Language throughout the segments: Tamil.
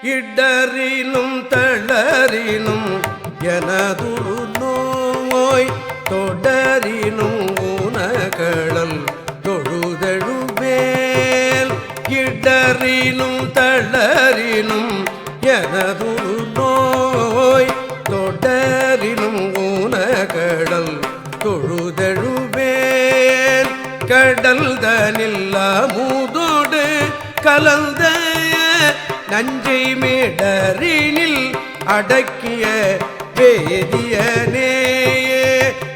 இடறினும் தளரினும் எனதுரு நோய் தொடரினும் ஊனகழல் தொழுதெழுவேல். இடறினும் தளரினும் எனதுரு நோய் தொடரினும் ஊனகழல் தொழுதெழுவேல். கடல் தனில் அமுதோடு கலந்த நஞ்சை மேடரினில் அடக்கிய வேதியனே.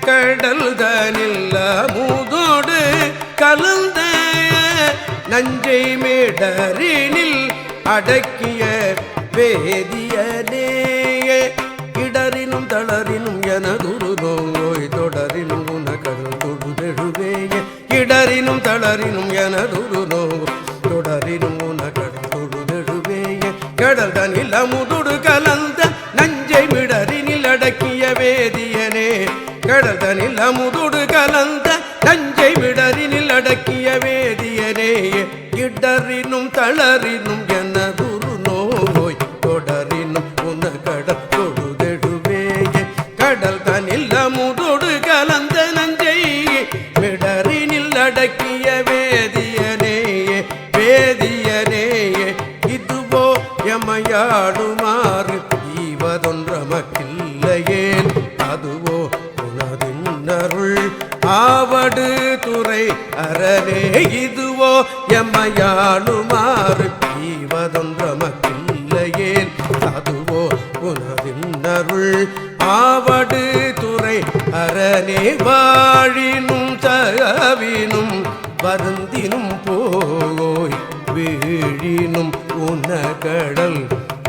கடல் தனில் அமுதோடு கலந்த நஞ்சை மேடரினில் அடக்கிய வேதியனே. இடரினும் தளரினும் எனதுரு நோய் தொடரினும் உனகழல் தொழுதெழுவேய. இடரினும் தளரினும் எனதுரு நோய் தொடரினும் உனகழல் தொழுதெழுவேய. கடல் தனில் அமுதோடு கலந்த நஞ்சை மிடரினில் அடக்கிய வேதியனே. கடல் தனில் அமுதோடு கலந்த நஞ்சை மிடரினில் அடக்கிய வேதியனே. இடரினும் தளரினும் எனதுரு நோய் தொடரினும் உனகழல் தொழுதெழுவேய. கடல் தனில் அமுதோடு கலந்த நஞ்சை மிடரினில் அடக்கிய வேதியனே. வேதியனே இதுவோ எமையாடுமாறு ஈவதொன்றமக்கில்லையேல். அதுவோ உனதின்னருள் ஆவடு துறை அரணே. இதுவோ எமையாடுமாறு ஈவதொன்றமக்கில்லையேல். அதுவோ உனதின்னருள் ஆவடு துறை அரணே. வாழினும் தகவினும் வருந்தினும் போய் வீழினும் உனகழல்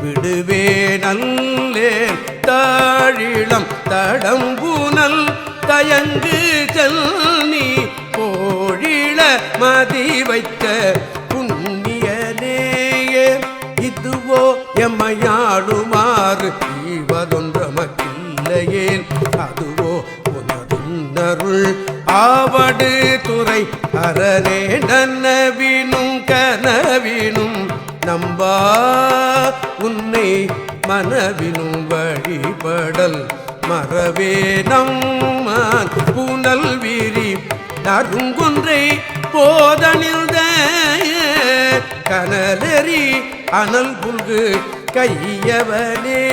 விடுவே நல்லேன். தாழிளம் தடம்புனல் தயங்கு செல்நீ போழிள மதி வைத்த புண்ணியனேயே. இதுவோ எமையாடுமாறு ஈவதொன்றமக்கில்லையேல். அதுவோ உனதுன்னருள் ஆவடு துறை அரணே. நன்னவினும் கனவினும் நம்பா உன்னை மனவினும் வழிபடல் மறவே நம்மான் புனல் விரி நறுங்குன்றை போதனில்த கனலெறி அனல் புல்கு கையவனே.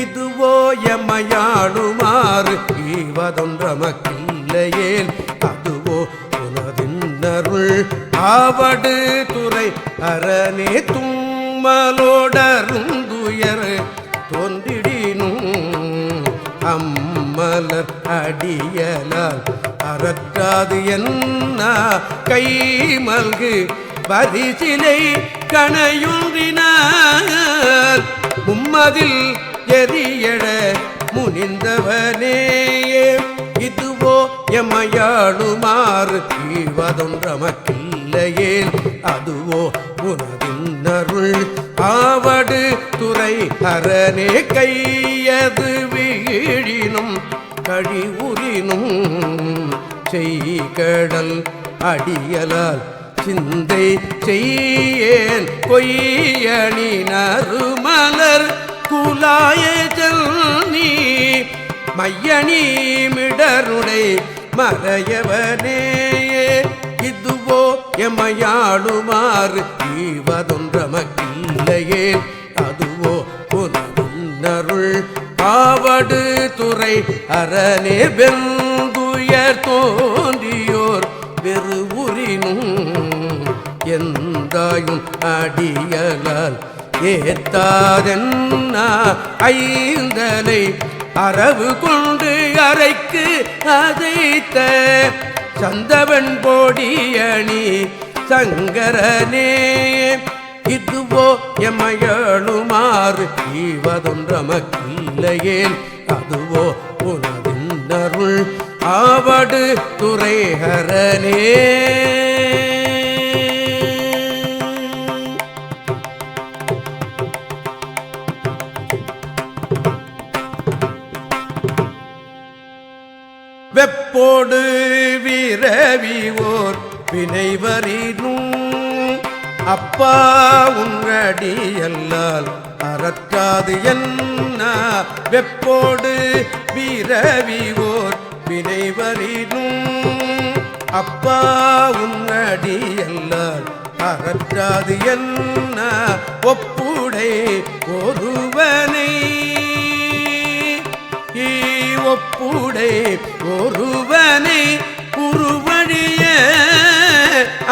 இதுவோ எமையாடுமாறு ஈவதொன்றமக்கில்லையேல். அதுவோ உனதின்னருள் ஆவடு துறை அரணே. தும்மலோடருந்துயர் தோன்றிடினும் அம்மலர் அடியலால் அறற்றாது என்ன கைமல்கு பரிசிலை கணையுன்றினார் மும்மதில் எரியட முனிந்தவனே. இதுவோ எமையாடுமாறு ஈவதொன்றமக்கில்லையேல். அதுவோ உனதின்னருள் ஆவடு துறை அரணே. கையது வீழினும் கழிவுறினும் செய்கடல் அடியலால் சிந்தை செய்யேன் கொய்யணி நறுமலர் குலாய நீ மையணி மிடருடை மறையவனே. இதுவோ எமையாடுமாறு ஈவதொன்றமக்கில்லையேல். அதுவோ உனதுன்னருள் ஆவடு துறை அரணே. வெந்துயர் தோன்றியோர் வெறுவுறினும் எந்தாயும் அடியலால் ஏத்தாதென்ன ஐந்தலை அரவு கொண்டு அறைக்கு அதைத்த சந்தவன் போடியணி சங்கரனே. இதுவோ எமையாடுமாறு ஈவதொன்றமக்கில்லையேல். அதுவோ உனதின்னருள் ஆவடு துறை அரணே. வெப்போடு விரவி ஓர் வினைவரினும் அப்பா உங்கடியல்லால் அறற்றாது என்ன வெப்போடு வீரவிவோர் வினைவரினும் அப்பா உங்கடியல்லால் அறற்றாது என்ன ஒப்புடை ஒருவனை ஒப்புடை ஒருவனை உருவழிய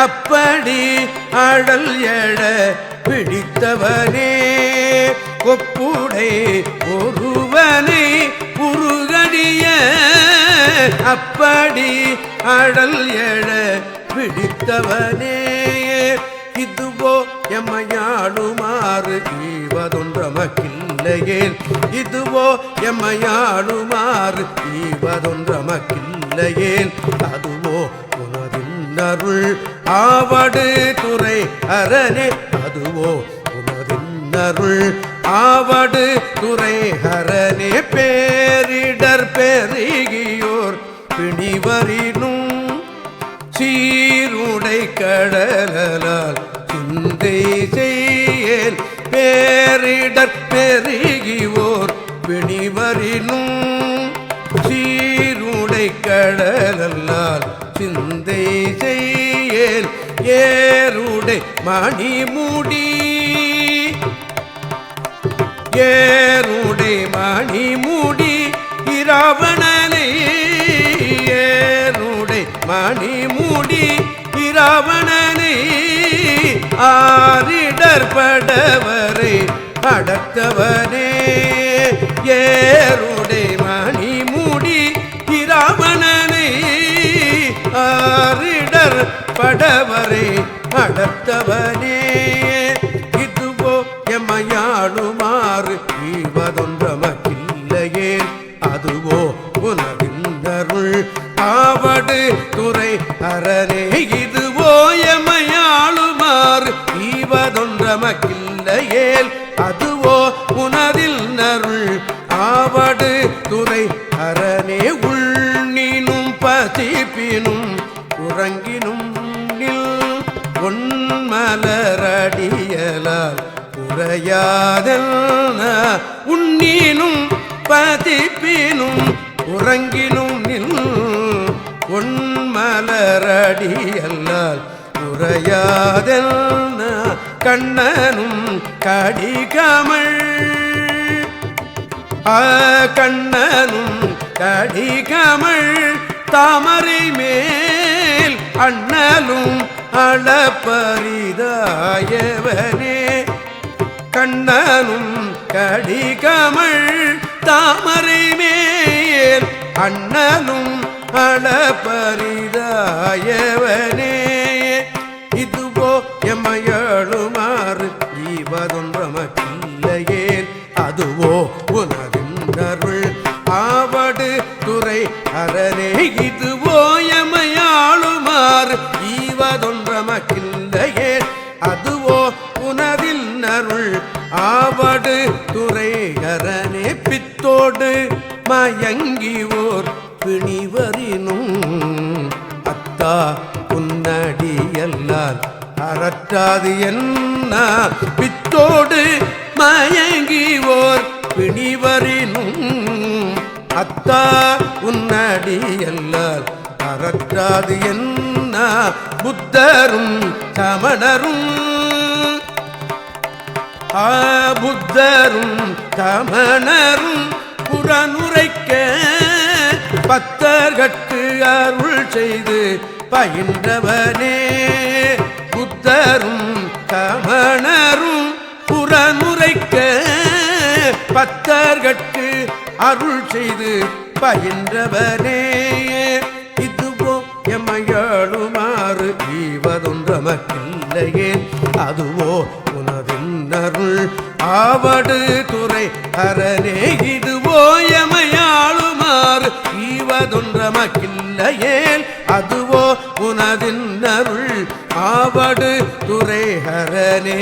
அப்படி அழல் எழ பிடித்தவனே ஒப்புடை ஒருவனை உருகடிய அப்படி அழல் எழ பிடித்தவனே இதுவோ எம்மையாளுமாறு ஈவதொன்றமக்கில்லையேல் இதுவோ எம்மையாளுமாறு ஈவதொன்றமக்கில்லையேல் அதுவோ உனதின்னருள் ஆவடு துறை அரணே அதுவோ உனதின்னருள் ஆவடு துறை அரணே பேரிடர் பெருகியோர் பிணிவரினும் சீருடை கடலால் சிந்தை செய்யேல் பேரிடர் பெருகிவோர் பிணிவரினும் சீருடை கடலால் சிந்தை செய்யேல் ஏருடை மணிமுடி ஏருடை மணிமுடி இராவணனை ஏருடை மணிமுடி இராவணனை ஆரிடர் படவரை அடர்த்தவனே ஏருடை மணிமுடி இராவணனை ஆரிடர் படவரை அடர்த்தவனே இதுவோ எம்மையாளுமாறு ஈவதொன்றமக்கில்லையேல் அதுவோ உனதின்னருள் ஆவடு துறை அரணே இதுவோ எம்மையாளுமாறு ஈவதொன்றமக்கில்லையேல் அதுவோ உனதில் நருள் ஆவடு துறை அரணே உள்னினும் பசிப்பினும் உறங்கினும் பொன்மலரடியலால் உரையாதல் உண்ணீனும் பதிப்பினும் உறங்கினும் பொன்மலரடியல்லால் உரையாதல் கண்ணனும் கடிகமள் கண்ணனும் கடிகமள் தாமரை மேல் அண்ணலும் அளப்பரிதாயவனே கண்ணனும் கடிகமள் தாமரை மேல் அண்ணலும் அளப்பரிதாயவனே இதுவோ எம்மையாளுமாறு ஈவதொன்றமக்கில்லையேல் அதுவோ உனதின்னருள் ஆவடு துறை அரணே இதுவோ எம்மையாளுமாறு ஈவதொன்றமக்கில்லையேல் அதுவோ உனதில் நருள் ஆவடு துறை அரணே பித்தோடு மயங்கிவோர் பிணிவரினும் அத்தா உன்னடியல்லால் அறற்றாது என்ன பித்தோடு மயங்கிவோர் பிணிவரினும் அத்தா உன்னடியல்லால் அறற்றாது என்ன புத்தரும் சமணரும் புத்தரும் சமணரும் புறனுரைக்க பத்தர்கட்டு அருள் செய்து பயின்றவனே புத்தரும் சமணரும் புறனுரைக்க பத்தர்கட்டு அருள் செய்து பயின்றவனே இதுவோ எம்மையாளுமாறு ஈவதொன்றமக்கில்லையேல் அதுவோ உனதின்னருள் ஆவடு துறை அரணே இதுவோ எம்மையாளுமாறு ஈவதொன்றமக்கில்லையேல் அதுவோ உனதின்னருள் ஆவடு துறை அரணே